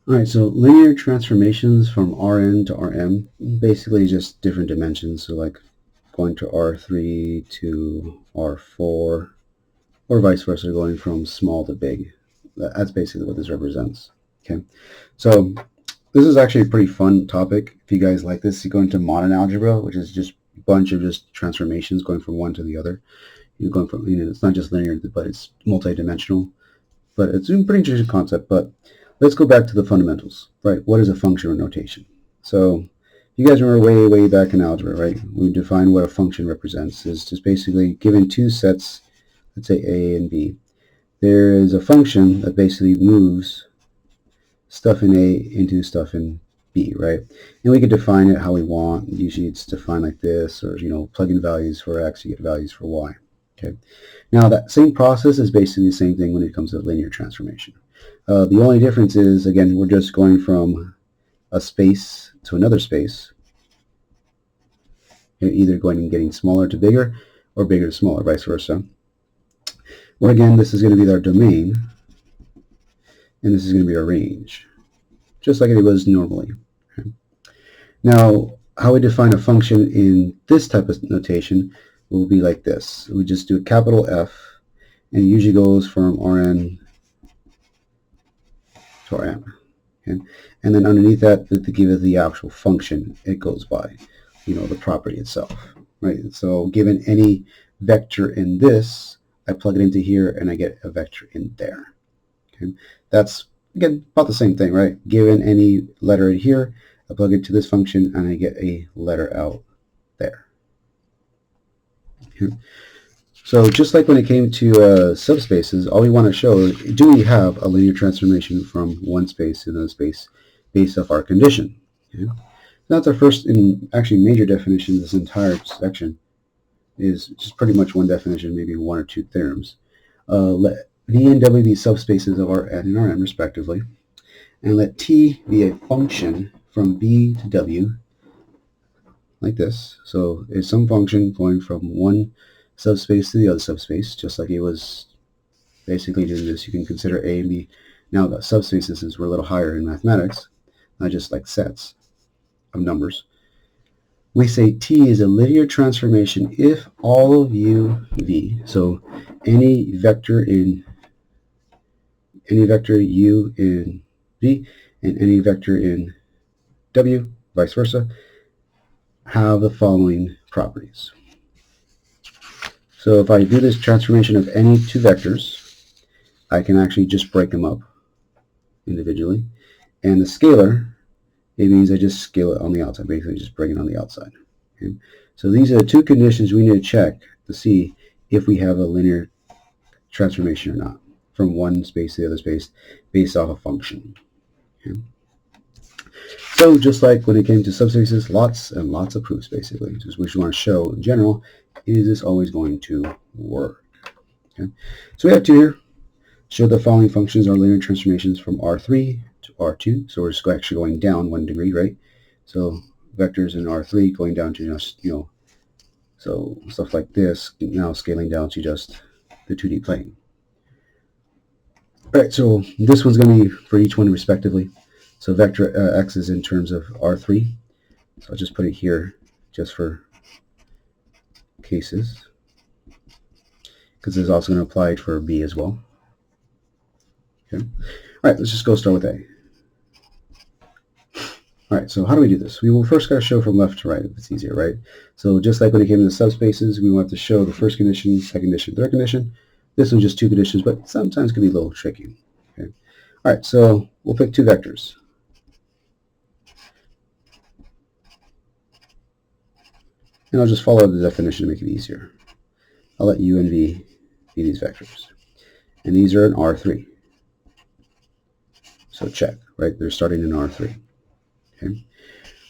All right, so linear transformations from Rn to Rm, basically just different dimensions. So like going to R3 to R4, or vice versa, going from small to big. That's basically what this represents. Okay, so this is actually a pretty fun topic. If you guys like this, you go into modern algebra, which is just a bunch of just transformations going from one to the other. You're going from, it's not just linear, but it's multi-dimensional. But it's a pretty interesting concept. But let's go back to the fundamentals, right? What is a function notation? So you guys remember way back in algebra, right? We define what a function represents. Is just basically given two sets, let's say A and B. There is a function that basically moves stuff in A into stuff in B, right? And we can define it how we want. Usually it's defined like this, or plug in values for X, you get values for Y. Okay. Now that same process is basically the same thing when it comes to linear transformation. The only difference is, again, we're just going from a space to another space. You're either going and getting smaller to bigger or bigger to smaller, vice versa. Well, again, this is going to be our domain, and this is going to be our range, just like it was normally. Okay. Now, how we define a function in this type of notation will be like this. We just do a capital F, and it usually goes from Rn to Rm. Okay? And then underneath that, to give it the actual function it goes by, the property itself, right? So given any vector in this, I plug it into here and I get a vector in there. Okay? That's, again, about the same thing, right? Given any letter in here, I plug it to this function and I get a letter out there. Okay? So just like when it came to subspaces, all we want to show is, do we have a linear transformation from one space to another space based off our condition? Okay? That's our first and actually major definition of this entire section, is just pretty much one definition, maybe one or two theorems. Let V and W be subspaces of Rn and Rm respectively, and let T be a function from B to W, like this. So it's some function going from one subspace to the other subspace, just like it was basically doing this. You can consider A and B now the subspaces, since we're a little higher in mathematics, not just like sets of numbers. We say T is a linear transformation if all of U V, so any vector U in V and any vector in W, vice versa, have the following properties. So if I do this transformation of any two vectors, I can actually just break them up individually. And the scalar, it means I just scale it on the outside, basically just bring it on the outside. Okay? So these are the two conditions we need to check to see if we have a linear transformation or not, from one space to the other space based off a function. Okay? So just like when it came to subspaces, lots and lots of proofs basically. Just we just want to show in general, is this always going to work? Okay? So we have two here. Show the following functions are linear transformations from R3 to R2. So we're just actually going down 1 degree, right? So vectors in R3 going down to just, so stuff like this, now scaling down to just the 2D plane. All right, so this one's going to be for each one respectively. So vector x is in terms of R3. So I'll just put it here just for cases, because this is also going to apply for B as well. Okay. All right, let's just go start with A. All right, so how do we do this? We will first got to show from left to right if it's easier, right? So just like when it came to the subspaces, we want to show the first condition, second condition, third condition. This one's just two conditions, but sometimes can be a little tricky. Okay. All right, so we'll pick two vectors. And I'll just follow the definition to make it easier. I'll let U and V be these vectors. And these are in R3. So check, right? They're starting in R3. Okay.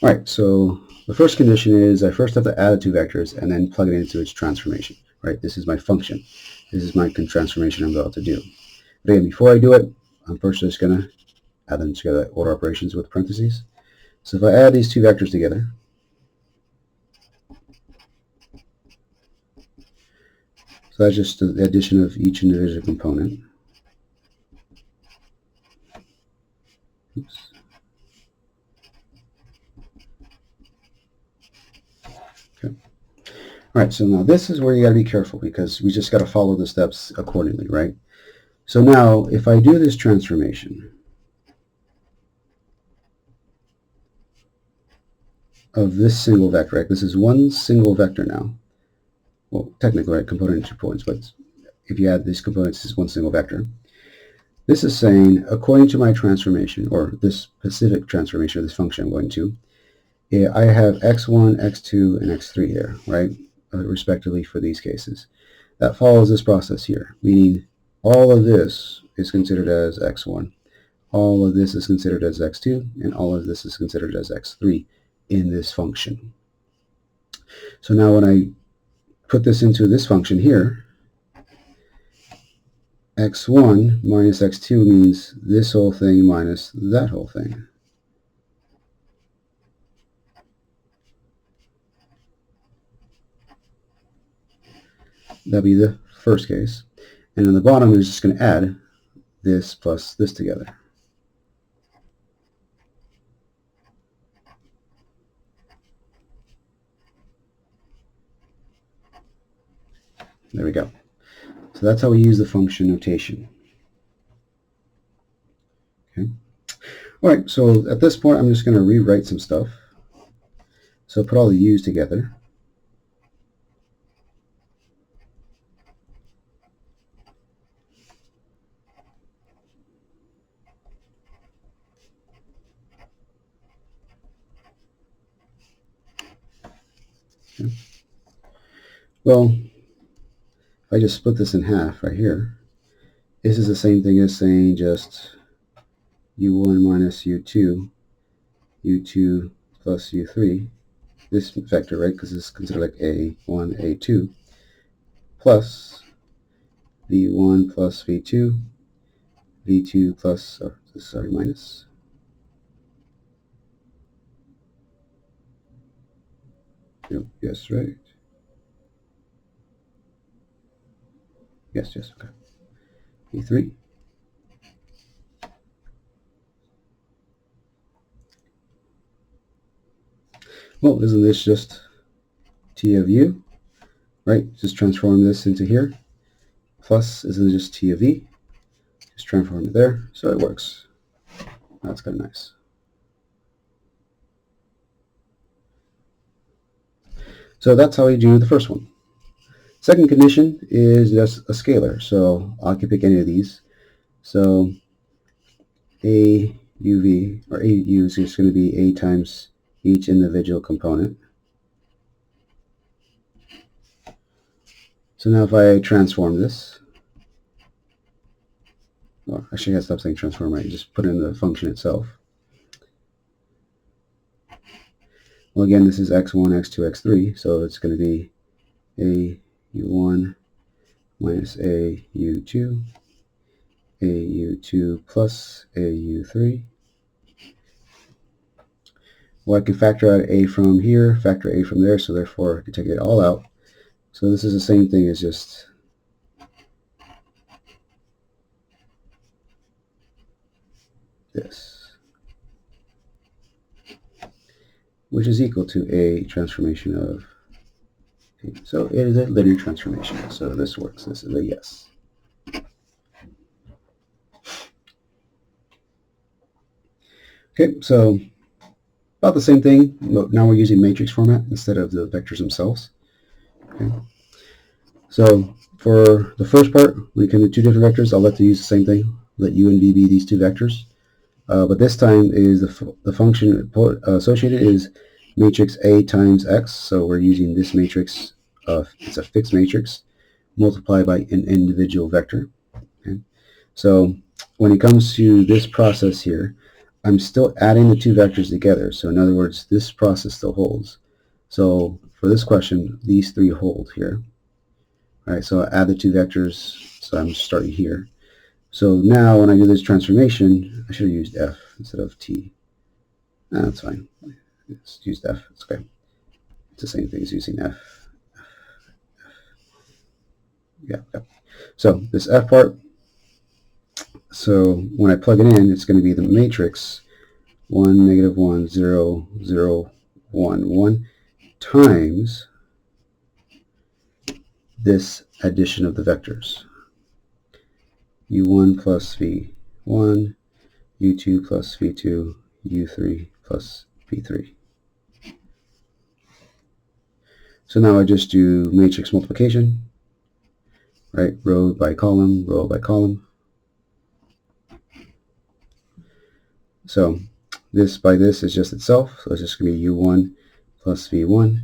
All right, so the first condition is I first have to add the two vectors and then plug it into its transformation, right? This is my function. This is my transformation I'm about to do. But again, before I do it, I'm first just going to add them together, order operations with parentheses. So if I add these two vectors together, so that's just the addition of each individual component. Oops. Okay. All right, so now this is where you got to be careful because we just got to follow the steps accordingly, right? So now if I do this transformation of this single vector, right? This is one single vector now. Well, technically, right, component into points, but if you add these components, it's one single vector. This is saying, according to my transformation, or this specific transformation of this function I'm going to, I have x1, x2, and x3 here, right, respectively for these cases. That follows this process here, meaning all of this is considered as x1, all of this is considered as x2, and all of this is considered as x3 in this function. So now when I put this into this function here, x1 minus x2 means this whole thing minus that whole thing. That'll be the first case. And on the bottom is just going to add this plus this together. There we go. So that's how we use the function notation. Okay. All right, so at this point, I'm just going to rewrite some stuff. So put all the u's together. Okay. Well, if I just split this in half right here, this is the same thing as saying just u1 minus u2, u2 plus u3, this vector, right, because this is considered like a1, a2, plus v1 plus v2, v2 plus, sorry, minus. Yep, yes, right. Yes, okay. v3. Well, isn't this just t of u, right? Just transform this into here. Plus, isn't it just t of v? Just transform it there, so it works. That's kind of nice. So that's how we do the first one. Second condition is just a scalar, so I can pick any of these. So a uv, or a u is just going to be a times each individual component. So now if I transform this, well, actually I stop saying transform, right? Just put in the function itself. Well, again, this is x1, x2, x3, so it's going to be a u1 minus a u2, a u2 plus a u3. Well, I can factor out a from here, factor a from there, so therefore I can take it all out. So this is the same thing as just this, which is equal to a transformation of p. So it is a linear transformation. So this works. This is a yes. Okay, so about the same thing. Now we're using matrix format instead of the vectors themselves. Okay. So for the first part, we can do two different vectors. I'll let you use the same thing. Let u and v be these two vectors. But this time is the function associated is matrix A times X. So we're using this matrix. It's a fixed matrix multiplied by an individual vector. Okay. So when it comes to this process here, I'm still adding the two vectors together. So in other words, this process still holds. So for this question, these three hold here. All right, so I add the two vectors. So I'm starting here. So now when I do this transformation, I should have used f instead of t. That's fine. Just used f. It's okay. It's the same thing as using f. Yeah. So this f part, so when I plug it in, it's going to be the matrix 1, negative 1, 0, 0, 1, 1 times this addition of the vectors. u1 plus v1, u2 plus v2, u3 plus v3. So now I just do matrix multiplication, right? Row by column, row by column. So this by this is just itself, so it's just going to be u1 plus v1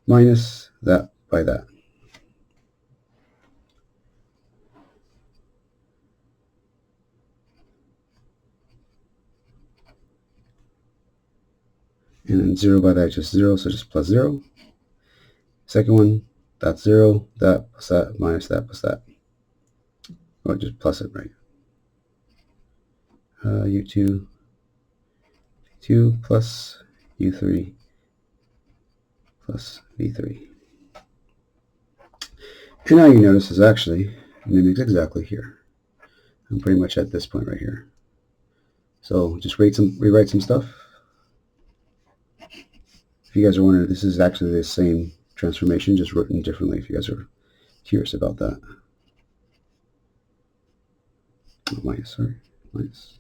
minus that by that. And then 0 by that is just 0, so just plus 0. Second one, that's 0, that plus that, minus that plus that. Or just plus it, right? u2, 2 plus u3 plus v3. And now you notice is actually mimics exactly here. I'm pretty much at this point right here. So just rewrite some stuff. If you guys are wondering, this is actually the same transformation, just written differently, if you guys are curious about that. Oh, minus, sorry, minus.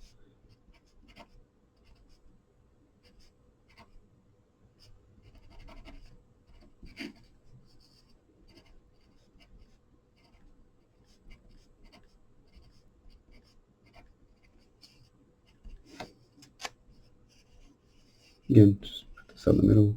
Again, just put this out in the middle.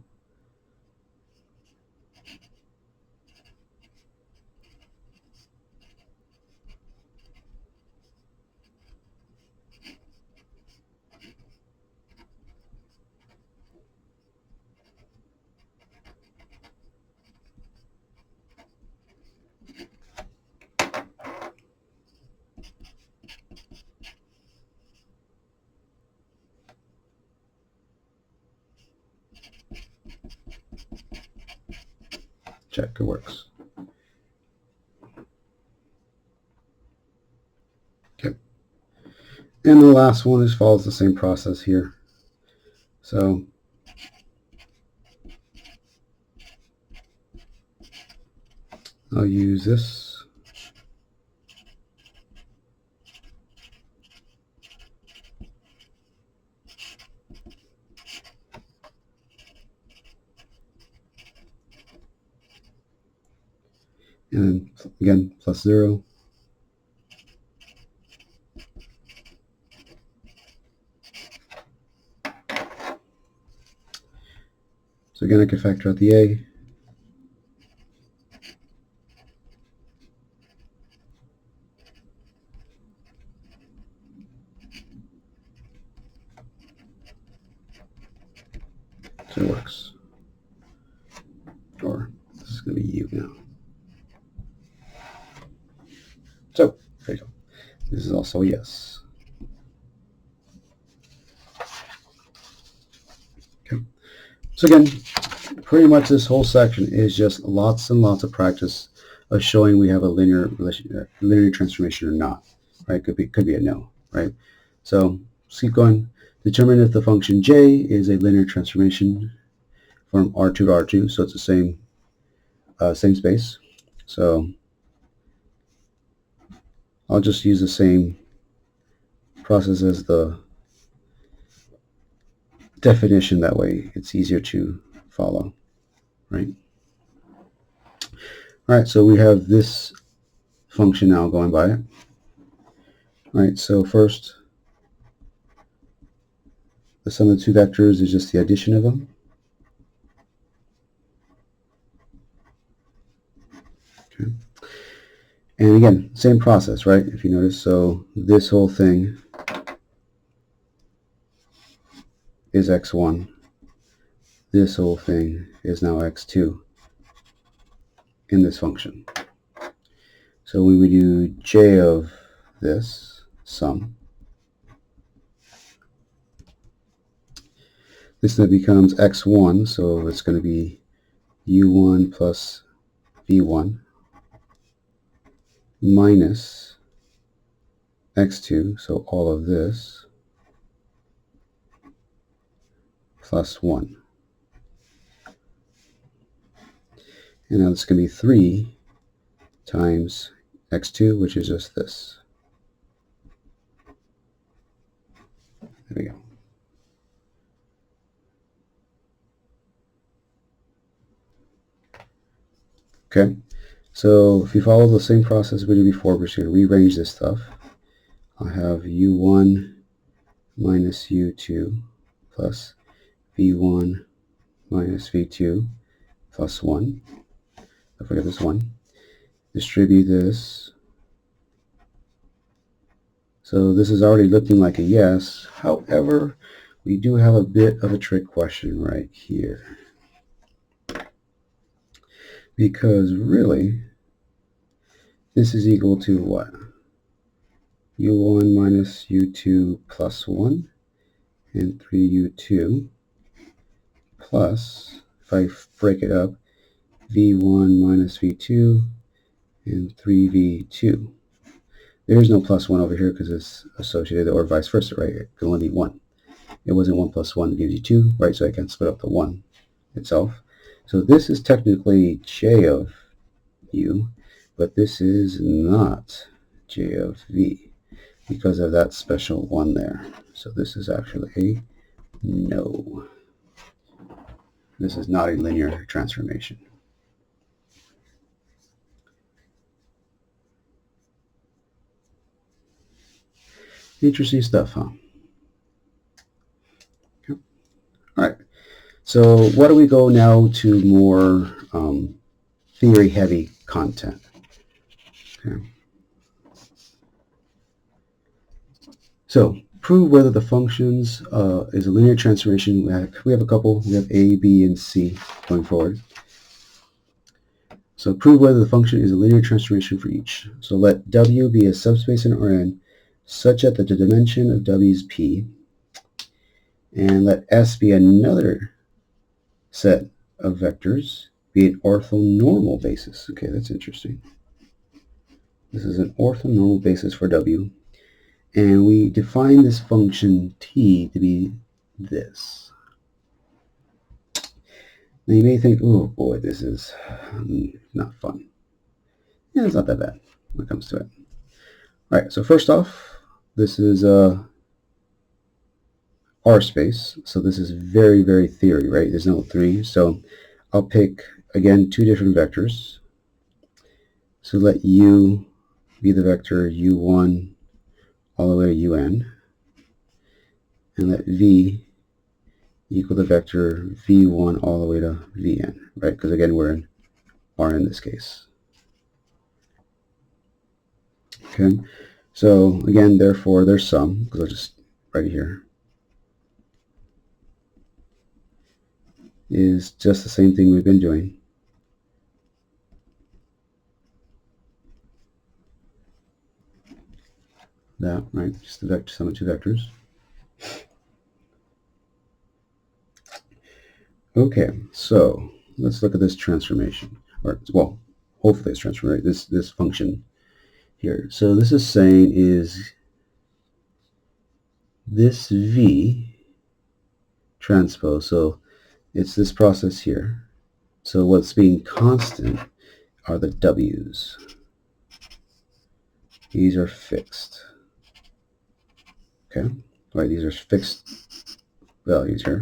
Check, it works. Okay. And the last one just follows the same process here. So I'll use this. And then again, plus 0. So again, I can factor out the a. So it works. Or this is going to be u now. So there you go. This is also a yes. Okay. So again, pretty much this whole section is just lots and lots of practice of showing we have a linear transformation or not. Right? Could be a no. Right? So let's keep going. Determine if the function j is a linear transformation from R2 to R2. So it's the same space. So I'll just use the same process as the definition. That way it's easier to follow, right? All right, so we have this function now going by it. All right, so first, the sum of the two vectors is just the addition of them. Okay. And again, same process, right? If you notice, so this whole thing is x1. This whole thing is now x2 in this function. So we would do j of this sum. This then becomes x1, so it's going to be u1 plus v1 minus x2, so all of this, plus 1. And now it's going to be 3 times x2, which is just this. There we go. Okay, so if you follow the same process we did before, we're just going to rearrange this stuff. I'll have u1 minus u2 plus v1 minus v2 plus 1. Don't forget this 1. Distribute this. So this is already looking like a yes. However, we do have a bit of a trick question right here. Because really, this is equal to what? u1 minus u2 plus 1 and 3u2 plus, if I break it up, v1 minus v2 and 3v2. There's no plus 1 over here because it's associated, or vice versa, right? It can only be 1. It wasn't 1 plus 1 gives you 2, right? So I can split up the 1 itself. So this is technically j of u, but this is not j of v because of that special 1 there. So this is actually a no. This is not a linear transformation. Interesting stuff, huh? Okay. All right. So why don't we go now to more theory-heavy content? Okay. So prove whether the functions is a linear transformation. We have a couple. We have A, B, and C going forward. So prove whether the function is a linear transformation for each. So let W be a subspace in Rn such that the dimension of W is P, and let S be another set of vectors, be an orthonormal basis. Okay, that's interesting. This is an orthonormal basis for W, and we define this function T to be this. Now you may think, oh boy, this is not fun. Yeah, it's not that bad when it comes to it. All right, so first off, this is R space, so this is very, very theory, right? There's no 3, so I'll pick, again, 2 different vectors. So let U be the vector U1 all the way to UN, and let V equal the vector V1 all the way to Vn, right? Because again, we're in R in this case. Okay, so again, therefore, their sum, because I'll just write it here, is just the same thing we've been doing. That, right? Just the vector sum of 2 vectors. Okay, so let's look at this transformation, or well, hopefully it's transformation. This function here. So this is saying is this V transpose. So it's this process here. So what's being constant are the W's. These are fixed. Okay, right? These are fixed values here.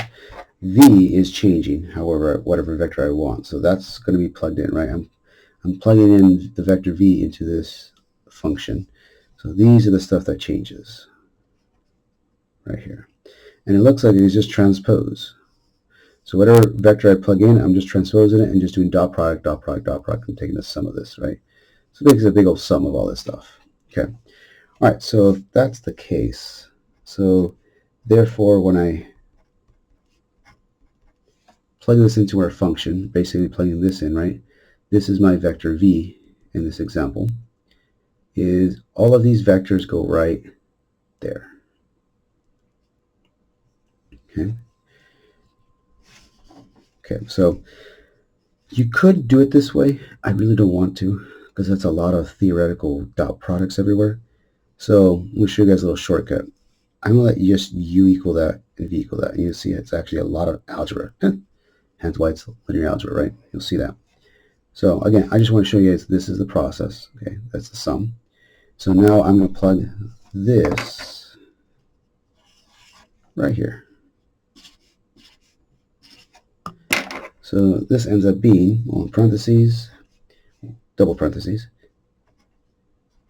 V is changing, however, whatever vector I want. So that's going to be plugged in, right? I'm plugging in the vector V into this function. So these are the stuff that changes right here. And it looks like it's just transpose. So whatever vector I plug in, I'm just transposing it and just doing dot product, dot product, dot product. I'm taking the sum of this, right? So it makes a big old sum of all this stuff. Okay. All right, so if that's the case, so therefore when I plug this into our function, basically plugging this in, right? This is my vector V in this example, is all of these vectors go right there. Okay. Okay, so you could do it this way. I really don't want to because that's a lot of theoretical dot products everywhere. So we'll show you guys a little shortcut. I'm going to let just U equal that and v equal that. And you'll see it's actually a lot of algebra. Hence why it's linear algebra, right? You'll see that. So again, I just want to show you this is the process. Okay, that's the sum. So now I'm going to plug this right here. So this ends up being, well, in parentheses, double parentheses,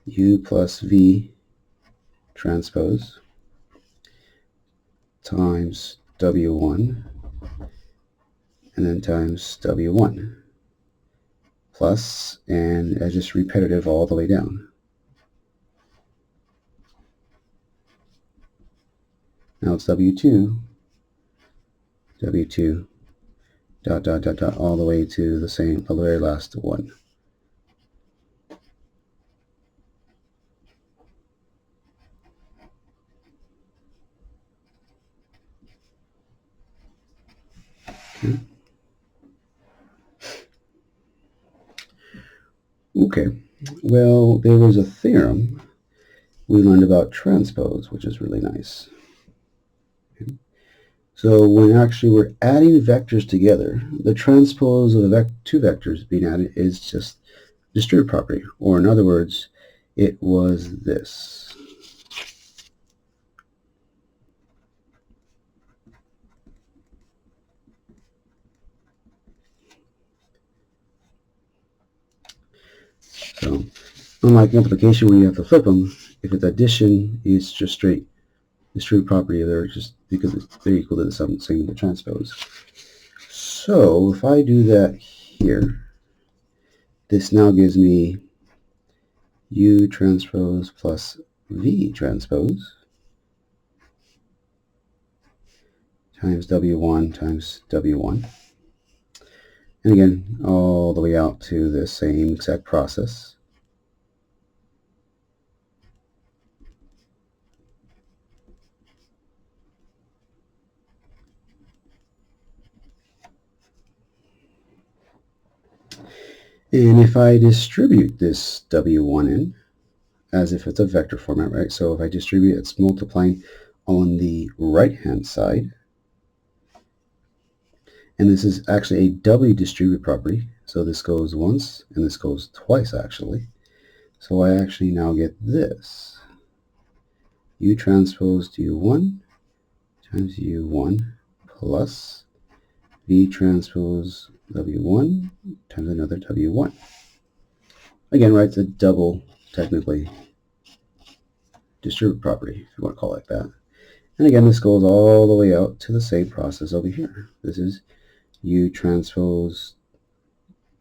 u plus v transpose times w1 and then times w1 plus, and just repetitive all the way down. Now it's w2 dot dot dot dot all the way to the same, the very last one. Okay, well, there was a theorem we learned about transpose, which is really nice. Okay. So when actually we're adding vectors together, the transpose of the two vectors being added is just distributive property, or in other words, it was this. So unlike multiplication where you have to flip them, if it's addition, it's just straight distributive property. They're just because they're equal to the sum of the transpose. So if I do that here, this now gives me u transpose plus v transpose times w1 times w1. And again, all the way out to the same exact process. And if I distribute this w1 as if it's a vector format, right? So if I distribute, it's multiplying on the right-hand side. And this is actually a doubly distributed property. So this goes once, and this goes twice, actually. So I actually now get this. U transpose u1 times u1 plus v transpose w1 times another w1. Again, right, it's a double, technically, distributive property, if you want to call it that. And again, this goes all the way out to the same process over here. This is u transpose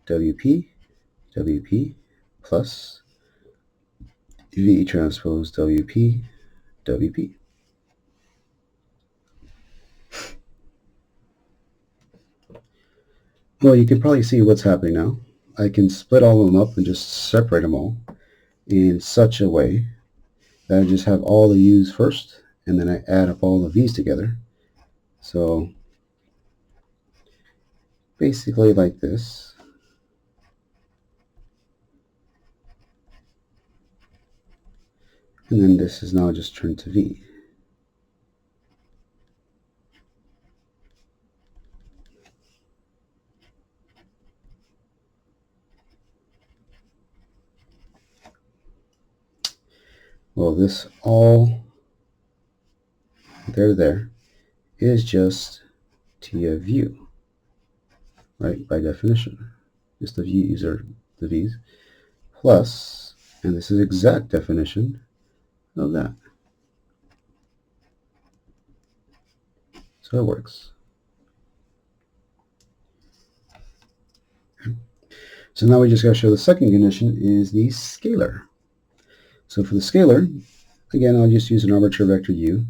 wp plus v transpose wp. Well, you can probably see what's happening now. I can split all of them up and just separate them all in such a way that I just have all the u's first, and then I add up all the v's together. So basically like this. And then this is now just turned to v. Well, this all there is just t of u, right, by definition. Just the v's are the v's, plus, and this is exact definition of that. So it works. So now we just got to show the second condition is the scalar. So for the scalar, again, I'll just use an arbitrary vector u.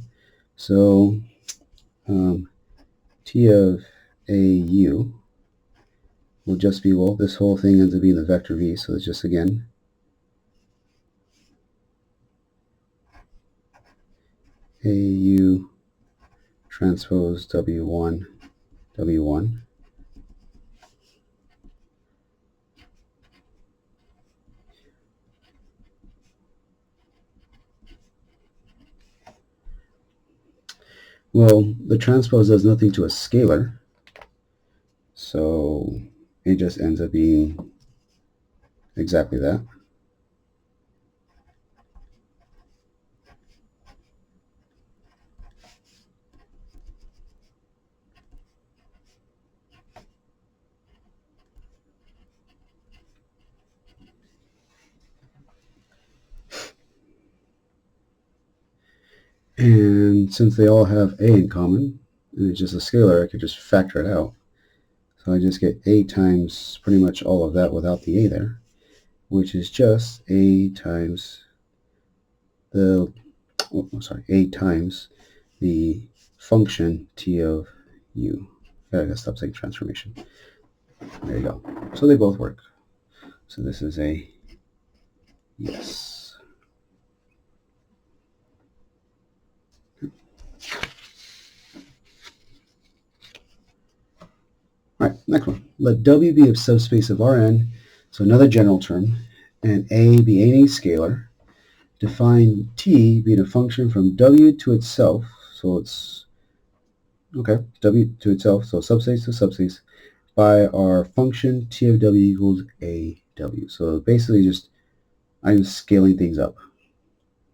So t of au will just be, well, this whole thing ends up being the vector v, so it's just, again, au transpose w1, w1. Well, the transpose does nothing to a scalar, so it just ends up being exactly that. And since they all have a in common, and it's just a scalar, I could just factor it out. So I just get a times pretty much all of that without the a there, which is just a times the, a times the function t of u. I gotta stop saying transformation. There you go. So they both work. So this is a yes. All right, next one. Let W be a subspace of Rn, so another general term, and A be any scalar. Define T being a function from W to itself, so it's, okay, W to itself, so subspace to subspace, by our function T of W equals AW. So basically just, I'm scaling things up,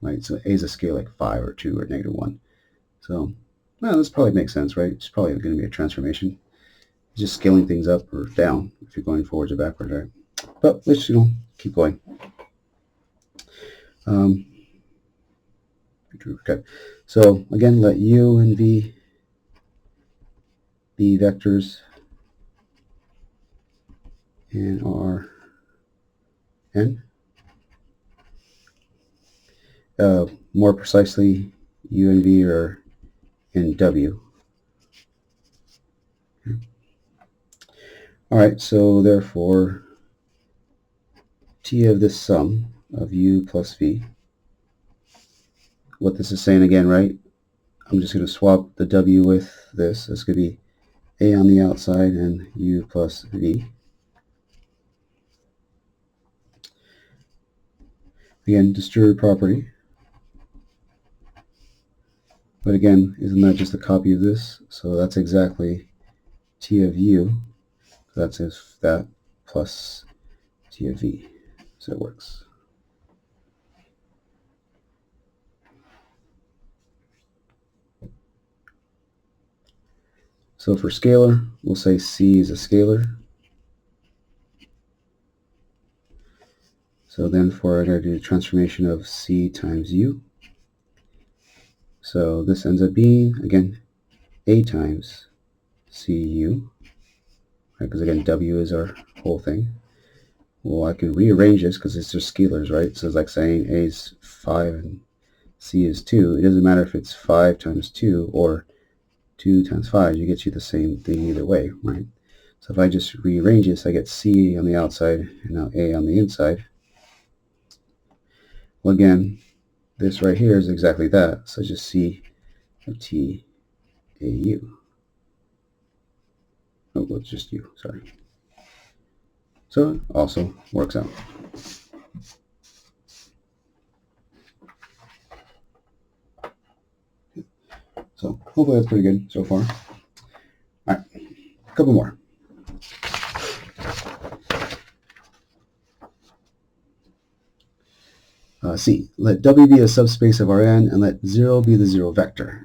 right? So A is a scale like 5 or 2 or -1. So, well, this probably makes sense, right? It's probably going to be a transformation. Just scaling things up or down if you're going forwards or backwards, right? But let's keep going. Okay, so again, let U and V be vectors in Rn. More precisely, U and V are in W. All right, so therefore, T of this sum of U plus V, what this is saying again, right? I'm just going to swap the W with this. It's going to be A on the outside and U plus V. Again, distributive property. But again, isn't that just a copy of this? So that's exactly T of U. So that's if that plus T of V. So it works. So for scalar, we'll say C is a scalar. So then for, I'm going to do the transformation of C times U. So this ends up being, again, A times CU. Because again, W is our whole thing. Well, I can rearrange this because it's just scalars, right? So it's like saying A is 5 and C is 2. It doesn't matter if it's 5 times 2 or 2 times 5. You get you the same thing either way, right? So if I just rearrange this, I get C on the outside and now A on the inside. Well, again, this right here is exactly that. So just C of T A U. Oh, well, it's just U, sorry. So it also works out. So hopefully that's pretty good so far. All right, a couple more. C, let W be a subspace of Rn and let 0 be the 0 vector.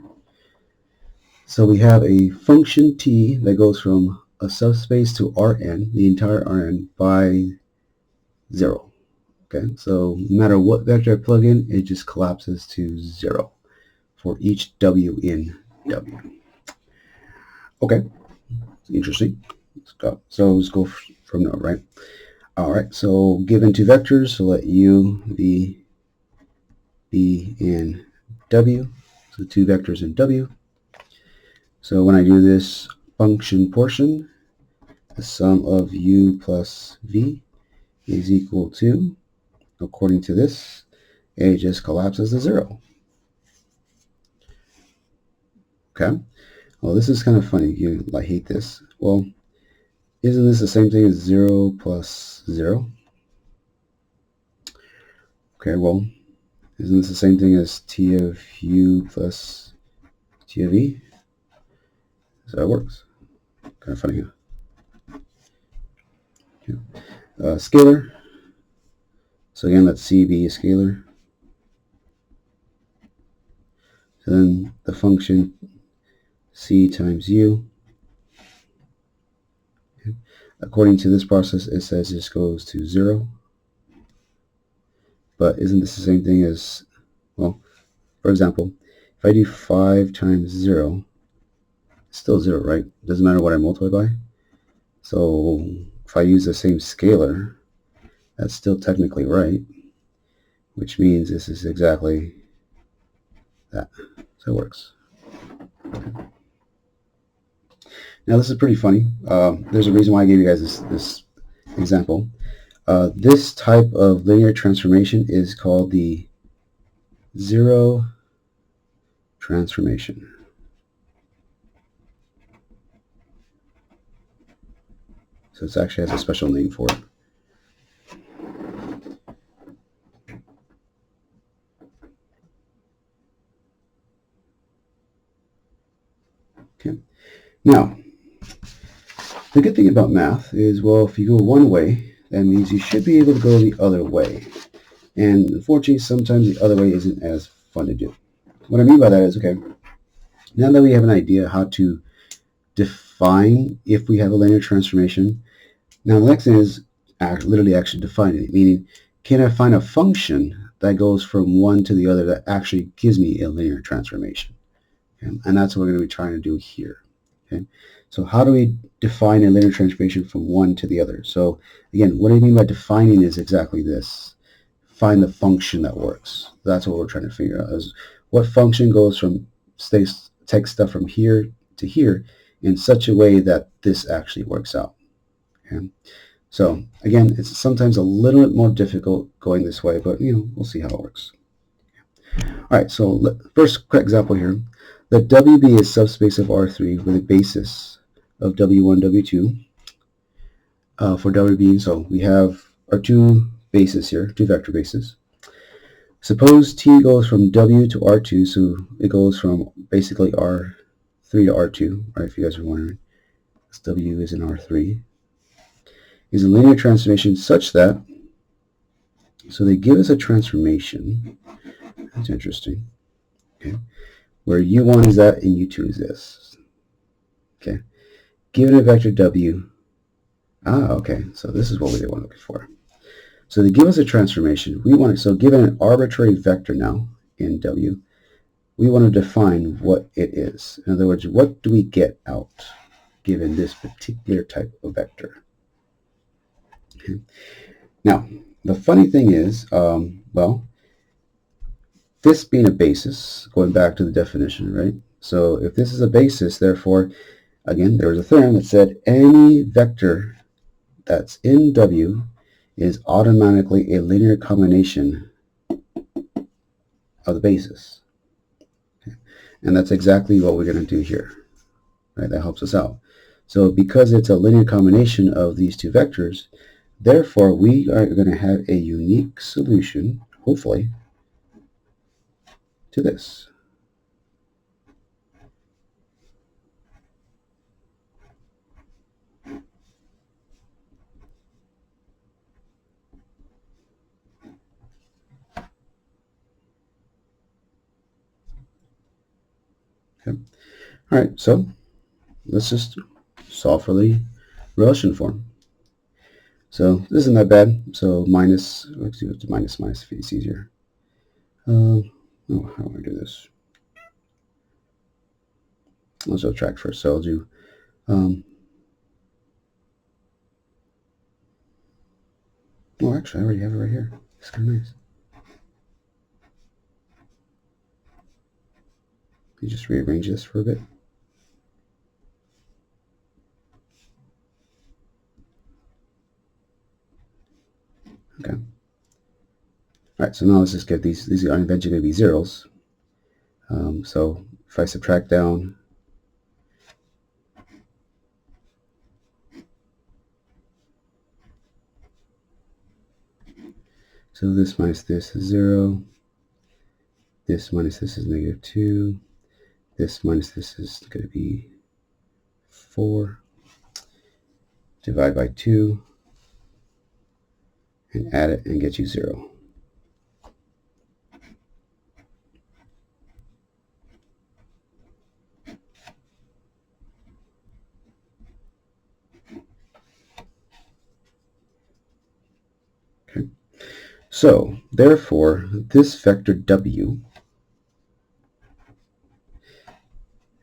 So we have a function T that goes from a subspace to Rn, the entire Rn, by 0. Okay, so no matter what vector I plug in, it just collapses to 0 for each W in W. Okay, interesting. Let's go from there, right? All right, so given two vectors, so let U be in W, so two vectors in W. So when I do this function portion, the sum of U plus V is equal to, according to this, it just collapses to 0. Okay, well, this is kind of funny. I hate this. Well, isn't this the same thing as 0 plus 0? Okay, well, isn't this the same thing as T of U plus T of E. So it works. Kind of funny, huh? Scalar. So again, let C be a scalar. So then the function C times U. Okay. According to this process, it says this goes to 0. But isn't this the same thing as, well, for example, if I do 5 times 0, it's still 0, right? Doesn't matter what I multiply by. So if I use the same scalar, that's still technically right, which means this is exactly that. So it works. Now this is pretty funny. There's a reason why I gave you guys this example. This type of linear transformation is called the zero transformation. So it actually has a special name for it. Okay. Now, the good thing about math is, well, if you go one way, that means you should be able to go the other way. And unfortunately, sometimes the other way isn't as fun to do. What I mean by that is, okay, now that we have an idea how to define if we have a linear transformation, now the next thing is literally actually defining it, meaning can I find a function that goes from one to the other that actually gives me a linear transformation? Okay? And that's what we're going to be trying to do here. Okay? So how do we define a linear transformation from one to the other? So again, what I mean by defining is exactly this. Find the function that works. That's what we're trying to figure out, is what function goes from, takes stuff from here to here in such a way that this actually works out. Okay? So again, it's sometimes a little bit more difficult going this way, but we'll see how it works. All right, so first quick example here. Let W be a subspace of R3 with a basis of W1, W2 for W being, so we have our two bases here, two vector bases. Suppose T goes from W to R2, so it goes from basically R3 to R2, right, if you guys are wondering. This W is in R3. Is a linear transformation such that, so they give us a transformation, that's interesting, okay, where U1 is that and U2 is this. Okay, given a vector W, okay, so this is what we want to look for. So they give us a transformation. We want it, so given an arbitrary vector now in W, we want to define what it is. In other words, what do we get out given this particular type of vector? Okay. Now, the funny thing is, well, this being a basis, going back to the definition, right? So if this is a basis, therefore, again, there was a theorem that said any vector that's in W is automatically a linear combination of the basis. Okay. And that's exactly what we're going to do here. Right? That helps us out. So because it's a linear combination of these two vectors, therefore we are going to have a unique solution, hopefully, to this. Okay. All right, so let's just solve for the relation form. So this isn't that bad. So minus, let's do it to minus if it's easier. Oh, how do I do this? Let's subtract first. So I'll do oh, actually, I already have it right here. It's kind of nice. You just rearrange this for a bit. Okay. All right, so now let's just get these are eventually going to be zeros. So if I subtract down, so this minus this is 0, this minus this is -2, This minus this is going to be 4. Divide by 2 and add it and get you 0. Okay. So, therefore, this vector w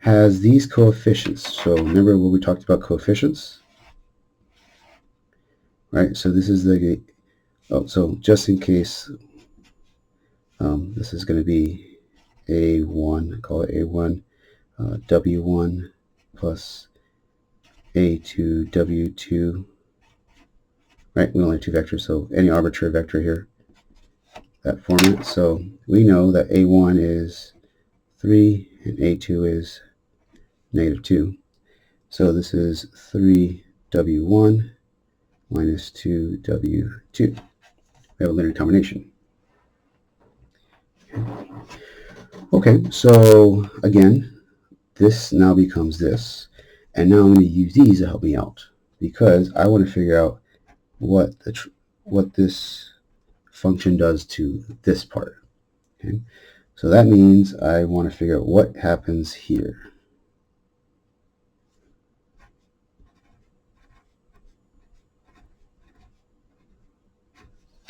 has these coefficients. So remember what we talked about coefficients? Right, so this is the, so just in case, this is going to be A1, call it A1, W1 plus A2, W2, right? We only have two vectors, so any arbitrary vector here, that format. So we know that A1 is 3 and A2 is -2. So this is 3W1 minus 2W2. We have a linear combination. Okay, so again, this now becomes this. And now I'm going to use these to help me out because I want to figure out what this function does to this part. Okay, so that means I want to figure out what happens here.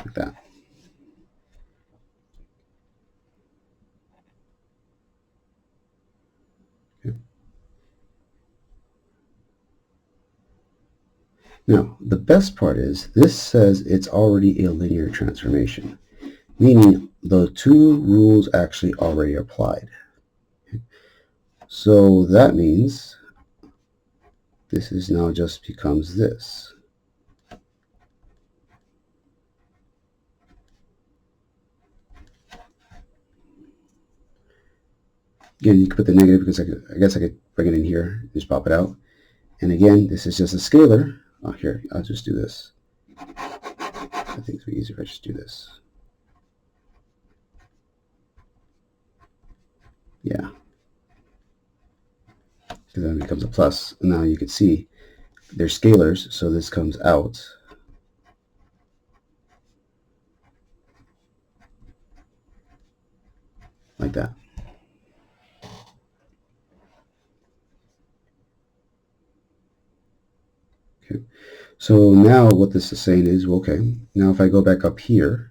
Like that. Okay. Now, the best part is this says it's already a linear transformation, meaning the two rules actually already applied. Okay. So that means this is now just becomes this. Again, you could put the negative because I guess I could bring it in here, just pop it out. And again, this is just a scalar. Oh, here, I'll just do this. I think it'd be easier if I just do this. Yeah. Because then it becomes a plus. And now you can see they're scalars, so this comes out. Like that. Okay. So now what this is saying is, well, okay, now if I go back up here,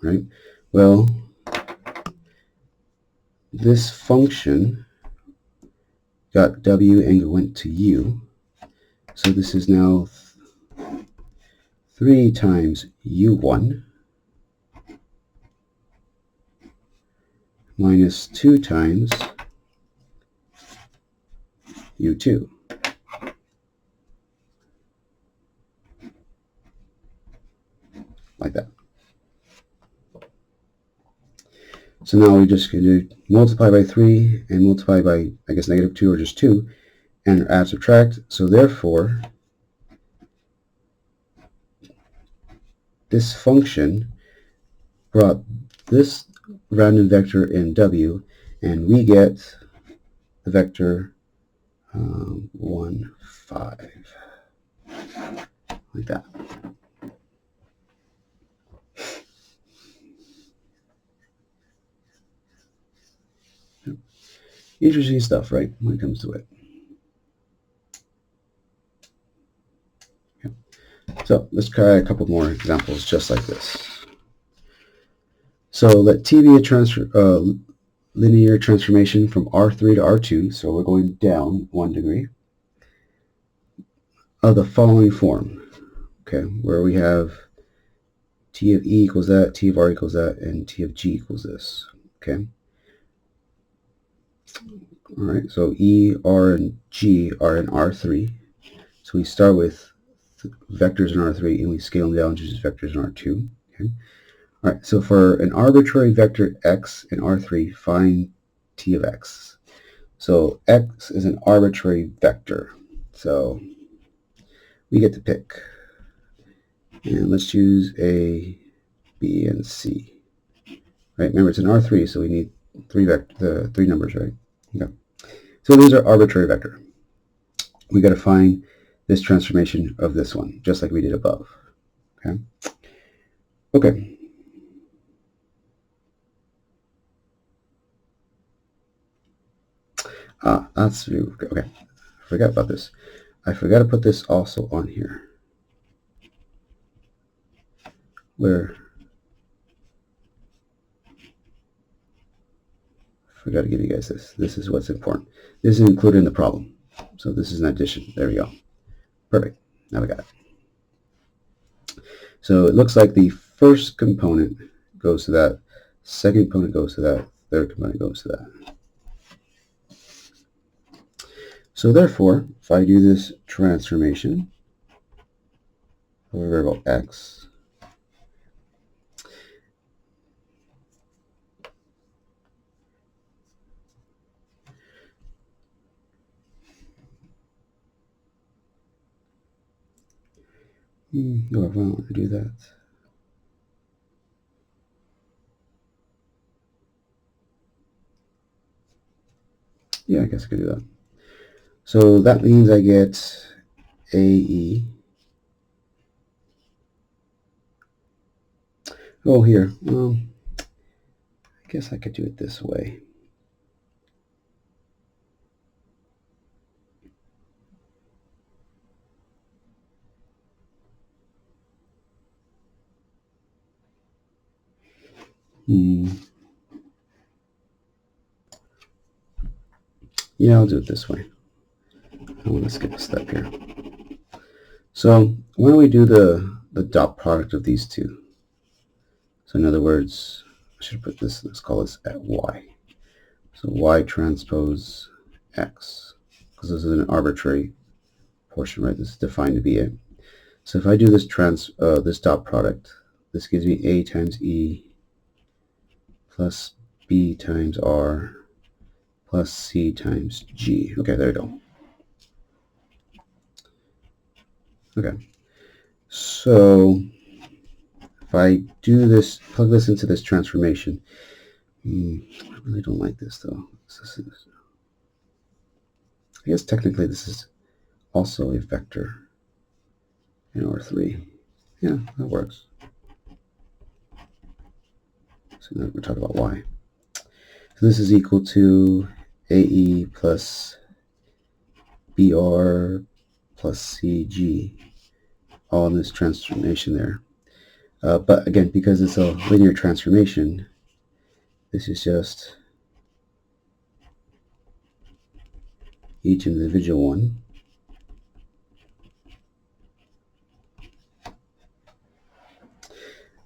right, well, this function got w and went to u. So this is now 3 times u1 minus 2 times u2. Like that. So now we're just going to multiply by 3 and multiply by, I guess, -2 or just 2, and add, subtract. So therefore, this function brought this random vector in w, and we get the vector 1, 5. Like that. Interesting stuff, right, when it comes to it. Okay. So let's try a couple more examples just like this. So let T be a linear transformation from R3 to R2, so we're going down 1 degree, of the following form, okay, where we have T of E equals that, T of R equals that, and T of G equals this, okay? All right, so E, R, and G are in R3. So we start with vectors in R3 and we scale them down to just vectors in R2. Okay. All right, so for an arbitrary vector x in R3, find T of x. So x is an arbitrary vector. So we get to pick. And let's choose A, B, and C. Right, remember it's in R3, so we need three numbers, right? Okay. So these are arbitrary vector. We got to find this transformation of this one, just like we did above. Okay. Okay. That's okay. I forgot about this. I forgot to put this also on here. Where I forgot to give you guys this. This is what's important. This is included in the problem. So this is an addition. There we go. Perfect. Now we got it. So it looks like the first component goes to that, second component goes to that, third component goes to that. So therefore, if I do this transformation of a variable x, no, I don't want to do that. Yeah, I guess I could do that. So that means I get AE. Oh, here. Well, I guess I could do it this way. Yeah, I'll do it this way. I want to skip a step here. So why don't we do the dot product of these two? So in other words, I should put this, let's call this at y. So y transpose x, because this is an arbitrary portion, right? This is defined to be it. So if I do this this dot product, this gives me a times e plus b times r plus c times g. Okay, there we go. Okay, so if I do this, plug this into this transformation, I really don't like this though. I guess technically this is also a vector in R3. Yeah, that works. So now we're talking about y. So this is equal to AE plus BR plus CG, all in this transformation there. But again, because it's a linear transformation, this is just each individual one.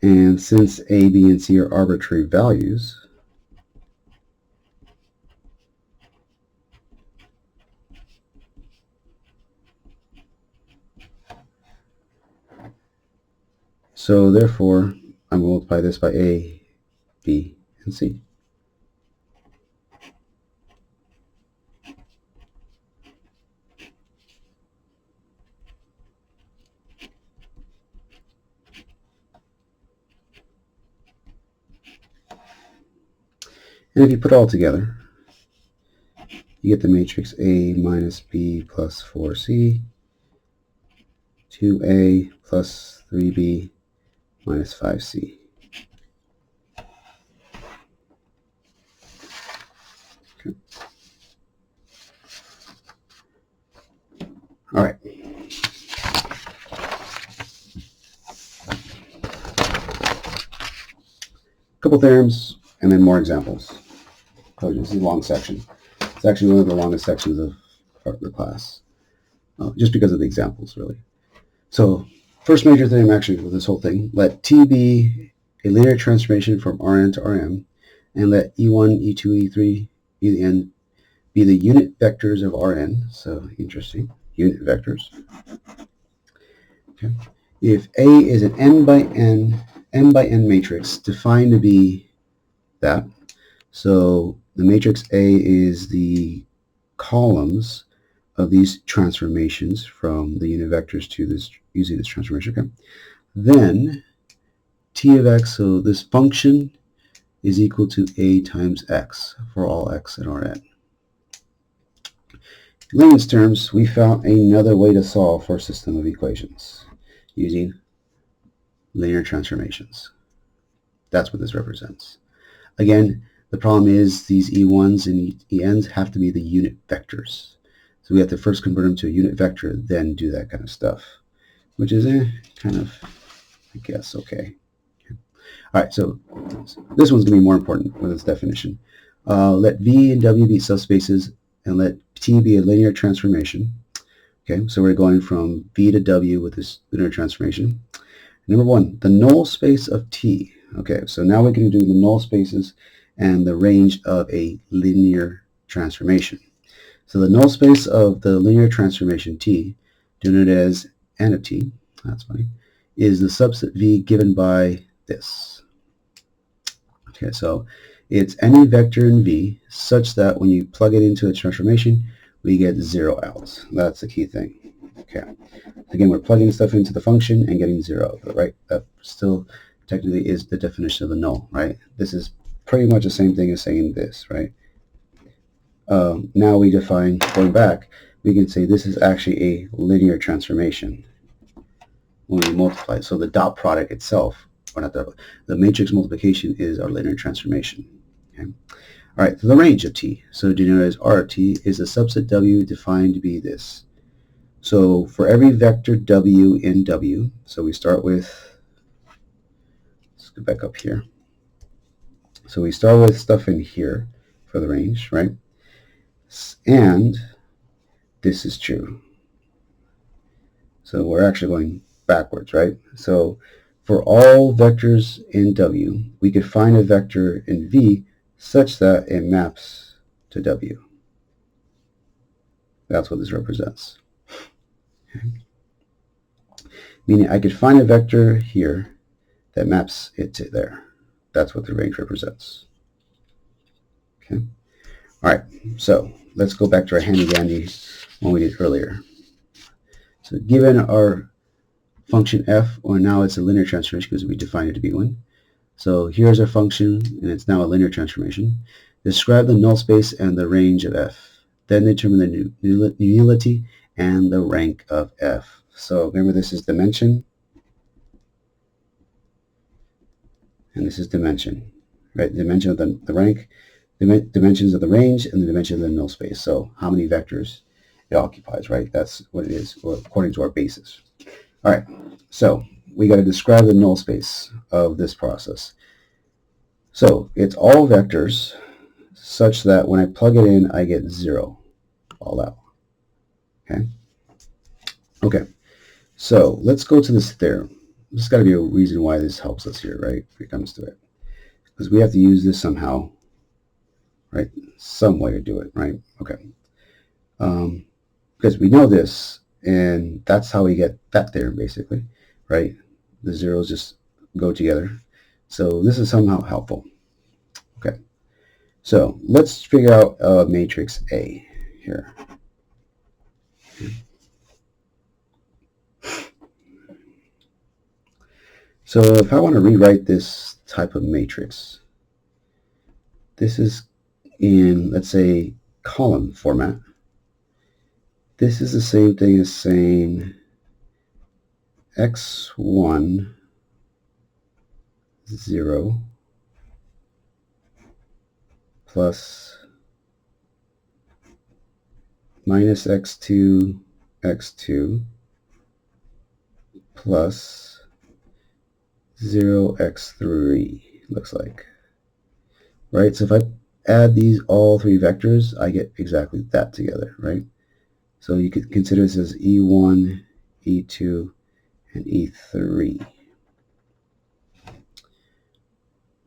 And since A, B, and C are arbitrary values, so therefore, I multiply this by A, B, and C. And if you put it all together, you get the matrix A minus B plus 4C, 2A plus 3B minus 5C. Okay. All right. Couple theorems, and then more examples. This is a long section. It's actually one of the longest sections of the class, just because of the examples, really. So, first major theorem actually with this whole thing, let T be a linear transformation from Rn to Rm, and let E1, E2, E3, En be the unit vectors of Rn. So, interesting, unit vectors. Okay. If A is an n by n matrix defined to be that, so the matrix A is the columns of these transformations from the unit vectors to this using this transformation. Okay. Then T of x, so this function is equal to A times x for all x in Rn. In layman's terms, we found another way to solve for a system of equations using linear transformations. That's what this represents. Again, the problem is these E1s and ENs have to be the unit vectors. So we have to first convert them to a unit vector, then do that kind of stuff, which is kind of, I guess, okay. All right, so this one's going to be more important with its definition. Let V and W be subspaces, and let T be a linear transformation. Okay, so we're going from V to W with this linear transformation. Number one, the null space of T. Okay, so now we can do the null spaces and the range of a linear transformation. So the null space of the linear transformation T, denoted as n of T, that's funny, is the subset V given by this. Okay, so it's any vector in V such that when you plug it into a transformation, we get 0 out. That's the key thing. Okay. Again, we're plugging stuff into the function and getting 0, right? That still technically is the definition of the null, right? This is pretty much the same thing as saying this, right? Now we define, going back, we can say this is actually a linear transformation when we multiply. So the dot product itself, or not the matrix multiplication is our linear transformation. Okay? All right, so the range of T, so denoted as RT, is a subset W defined to be this. So for every vector W in W, so we start with, let's go back up here. So we start with stuff in here for the range, right? And this is true. So we're actually going backwards, right? So for all vectors in W, we could find a vector in V such that it maps to W. That's what this represents. Okay. Meaning I could find a vector here that maps it to there. That's what the range represents. Okay. All right, so let's go back to our handy-dandy one we did earlier. So given our function f, or now it's a linear transformation because we defined it to be one. So here's our function, and it's now a linear transformation. Describe the null space and the range of f. Then determine the nullity and the rank of f. So remember, this is dimension, and this is dimension, right? Dimension of the rank, dimensions of the range, and the dimension of the null space. So how many vectors it occupies, right? That's what it is, according to our basis. All right, so we got to describe the null space of this process. So it's all vectors such that when I plug it in, I get 0 all out. Okay. Okay. So let's go to this theorem. There's got to be a reason why this helps us here, right? When it comes to it, because we have to use this somehow, right? Some way to do it, right? Okay. Because we know this, and that's how we get that theorem, basically, right? The zeros just go together. So this is somehow helpful. Okay. So let's figure out matrix A here. So if I want to rewrite this type of matrix, this is in, let's say, column format. This is the same thing as saying x1, 0, plus minus x2, x2, plus 0, x3, looks like. Right? So if I add these all three vectors, I get exactly that together, right? So you could consider this as E1, E2, and E3.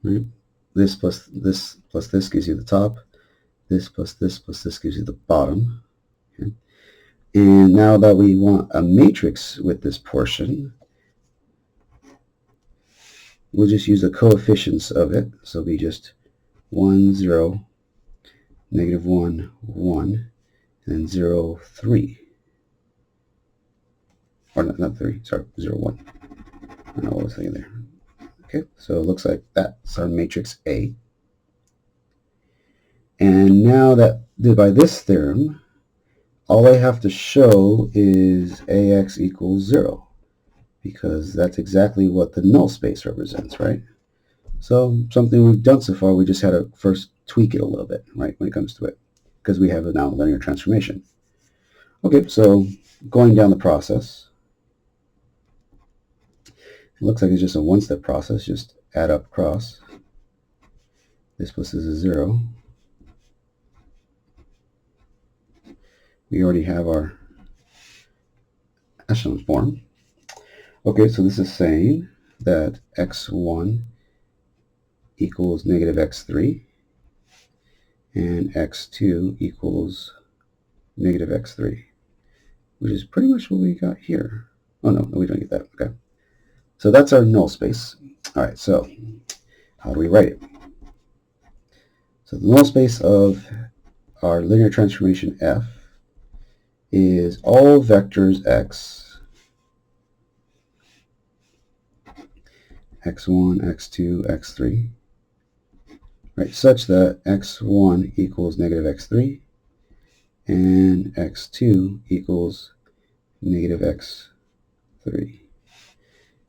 Right? This plus this gives you the top. This plus this gives you the bottom. Okay? And now that we want a matrix with this portion, we'll just use the coefficients of it. So it'll be just 1, 0, negative 1, 1, and then 0, 3. Or not 3, sorry, 0, 1. I don't know what I was thinking there. Okay, so it looks like that's our matrix A. And now that by this theorem, all I have to show is AX equals 0, because that's exactly what the null space represents, right? So something we've done so far, we just had to first tweak it a little bit, right, when it comes to it, because we have a now linear transformation. Okay, so going down the process, it looks like it's just a one-step process. Just add up cross. This plus is a 0. We already have our echelon form. Okay, so this is saying that x1 equals negative x3 and x2 equals negative x3, which is pretty much what we got here. Oh, no, we don't get that. Okay. So that's our null space. All right, so how do we write it? So the null space of our linear transformation f is all vectors x, x1, x2, x3, right, such that x1 equals negative x3 and x2 equals negative x3.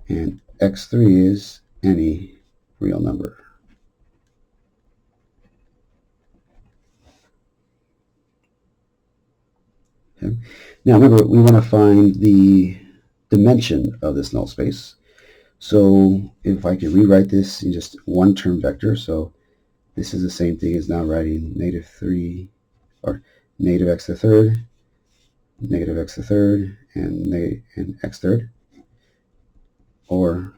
And x3 is any real number. Okay. Now remember, we want to find the dimension of this null space. So if I could rewrite this in just one term vector, so this is the same thing as now writing negative 3 or negative x to the third, negative x to the third, and x third, or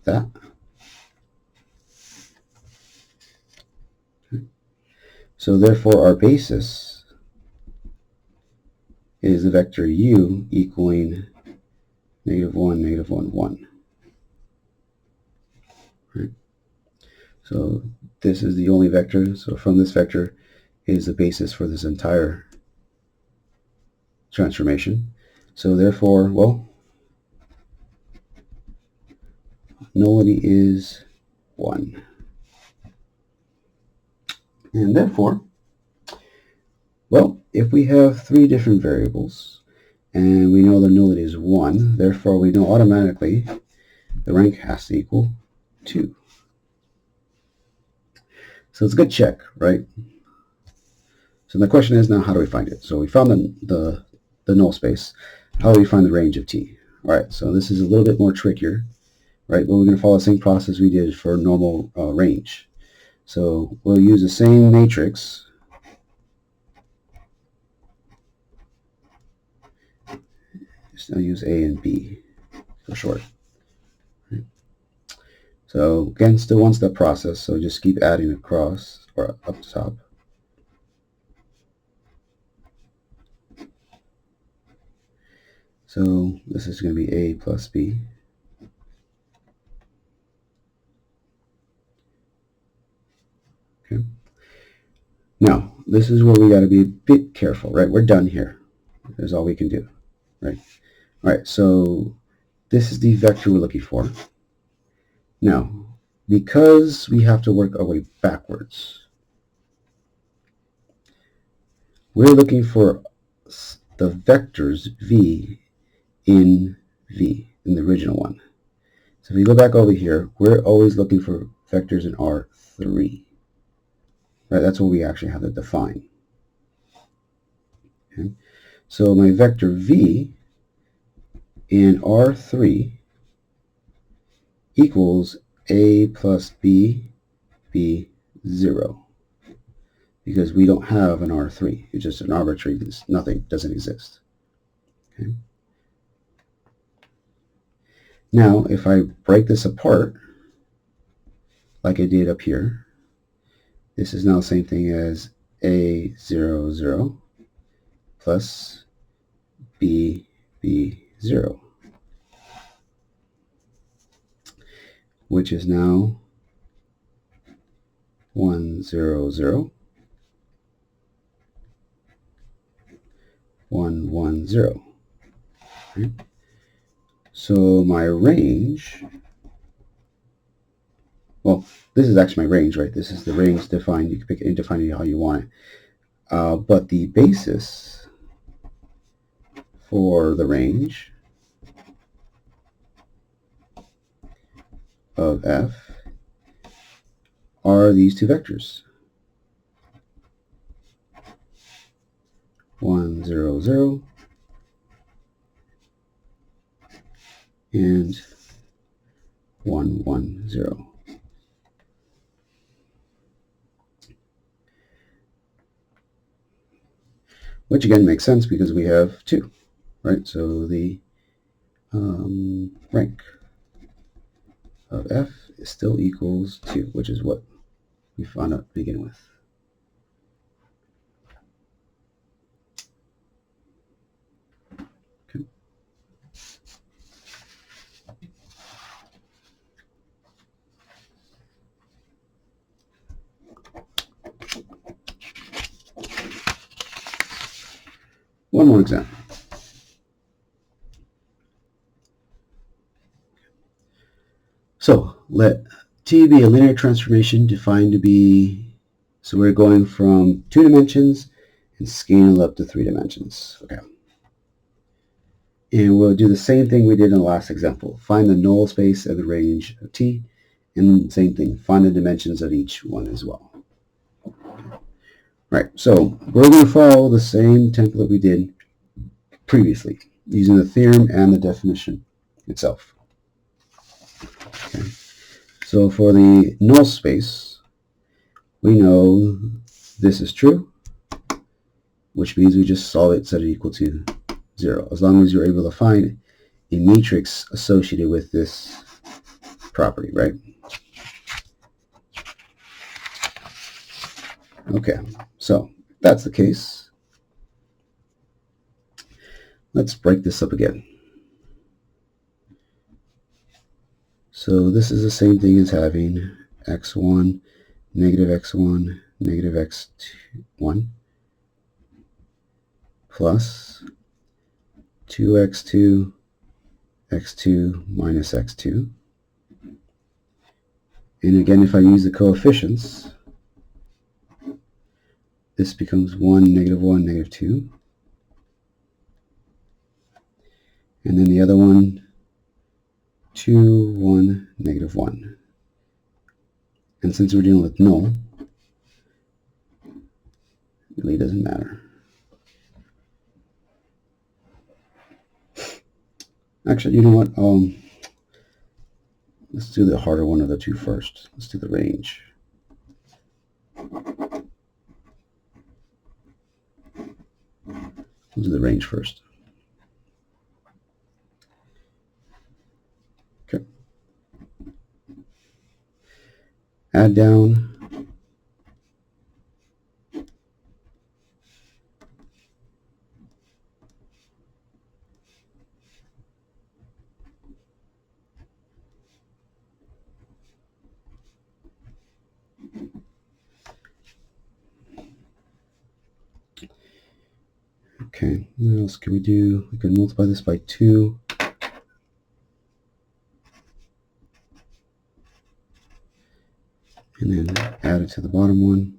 that. Okay. So therefore our basis is the vector u equaling negative 1, negative 1, 1. Right? So this is the only vector. So from this vector is the basis for this entire transformation. So therefore, well, nullity is 1. And therefore, well, if we have 3 different variables and we know the nullity is 1, therefore we know automatically the rank has to equal 2. So it's a good check, right? So the question is now, how do we find it? So we found the null space. How do we find the range of t? All right, so this is a little bit more trickier, right? But we're going to follow the same process we did for normal range. So we'll use the same matrix. Just I'll use A and B for short. Right. So again, still one-step process, so just keep adding across or up top. So this is going to be A plus B. Okay. Now, this is where we got to be a bit careful, right? We're done here. That's all we can do, right? All right, so this is the vector we're looking for. Now, because we have to work our way backwards, we're looking for the vectors v in the original one. So if we go back over here, we're always looking for vectors in R3. Right, that's what we actually have to define. Okay. So my vector v in R3 equals a plus b, b, 0. Because we don't have an R3. It's just an arbitrary, nothing, doesn't exist. Okay. Now, if I break this apart, like I did up here, this is now the same thing as A0, 0 plus B, B, 0, which is now 1, 0, 0, 1, 1, 0. Right? So my range well, this is actually my range, right? This is the range defined. You can pick it, define it how you want it. But the basis for the range of f are these two vectors, 1, 0, 0, and 1, 1, 0. Which again makes sense because we have 2, right? So the rank of f is still equals 2, which is what we found out to begin with. Okay. One more example. So let T be a linear transformation defined to be, so we're going from 2 dimensions and scale up to 3 dimensions. Okay. And we'll do the same thing we did in the last example. Find the null space of the range of T, and same thing, find the dimensions of each one as well. Right, so we're going to follow the same template we did previously, using the theorem and the definition itself. Okay. So for the null space, we know this is true, which means we just solve it, set it equal to 0, as long as you're able to find a matrix associated with this property, right? Okay, so if that's the case, let's break this up again. So this is the same thing as having x1, negative x1, negative x1, plus 2x2, x2 minus x2. And again, if I use the coefficients, this becomes 1, negative 1, negative 2. And then the other one, 2, 1, negative 1. And since we're dealing with null, it really doesn't matter. Actually, you know what? Let's do the harder one of the two first. Let's do the range. We'll do the range first. Okay. Add down. Okay, what else can we do? We can multiply this by 2. And then add it to the bottom one.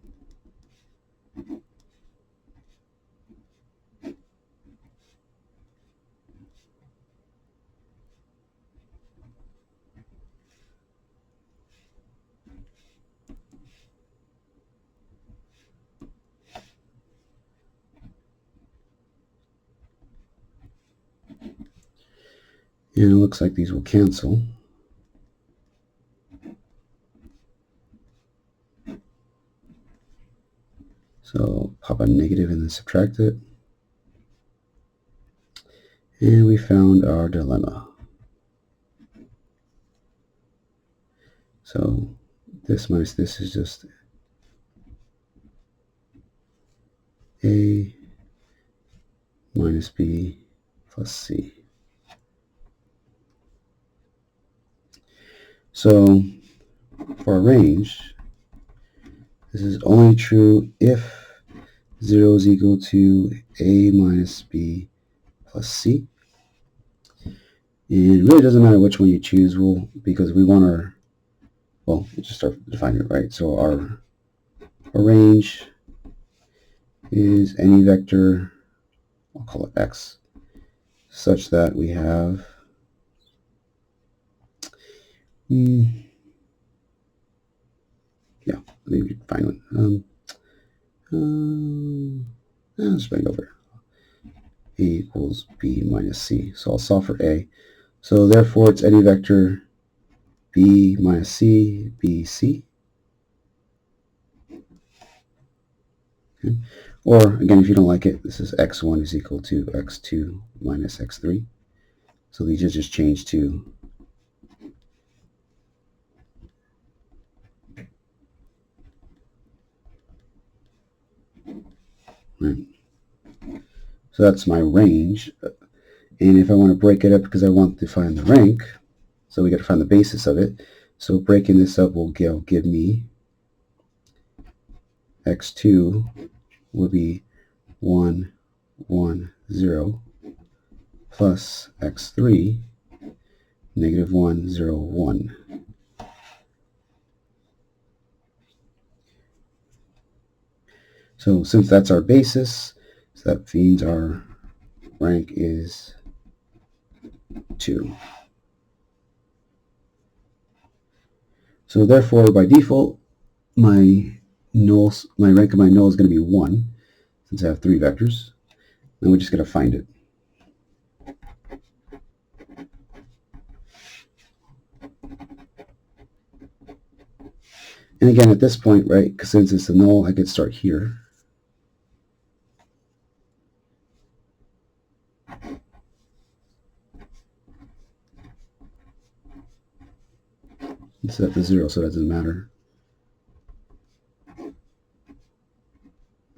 And it looks like these will cancel. So pop a negative and then subtract it. And we found our dilemma. So this minus this is just A minus B plus C. So for our range, this is only true if 0 is equal to A minus B plus C. And it really doesn't matter which one you choose, because we want our well, we'll just start defining it, right? So our range is any vector, I'll call it x, such that we have yeah, let me define one. Let's bring it over. A equals b minus c. So I'll solve for a. So therefore, it's any vector b minus c, b, c. Okay. Or, again, if you don't like it, this is x1 is equal to x2 minus x3. So these just change to right. So that's my range. And if I want to break it up because I want to find the rank, so we got to find the basis of it. So breaking this up will give me x2 will be 1, 1, 0 plus x3 negative 1, 0, 1. So since that's our basis, so that means our rank is 2. So therefore, by default, my rank of my null is going to be 1, since I have 3 vectors. Then we're just going to find it. And again, at this point, right, because since it's a null, I could start here. And set to 0, so that doesn't matter.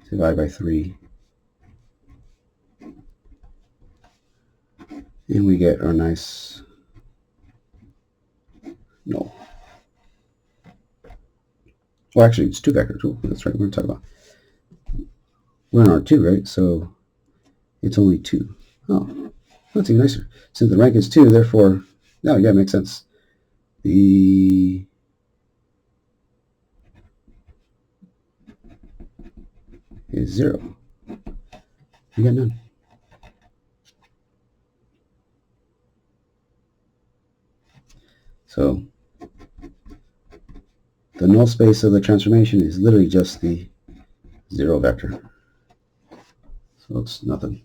Divide by 3. And we get our nice null. Well, actually, it's 2 vectors. Oh, that's right, we're going to talk about. We're in R2, right? So it's only 2. Oh, that's even nicer. Since the rank is 2, therefore, no, yeah, it makes sense. The is 0. We got none. So the null space of the transformation is literally just the 0 vector. So it's nothing.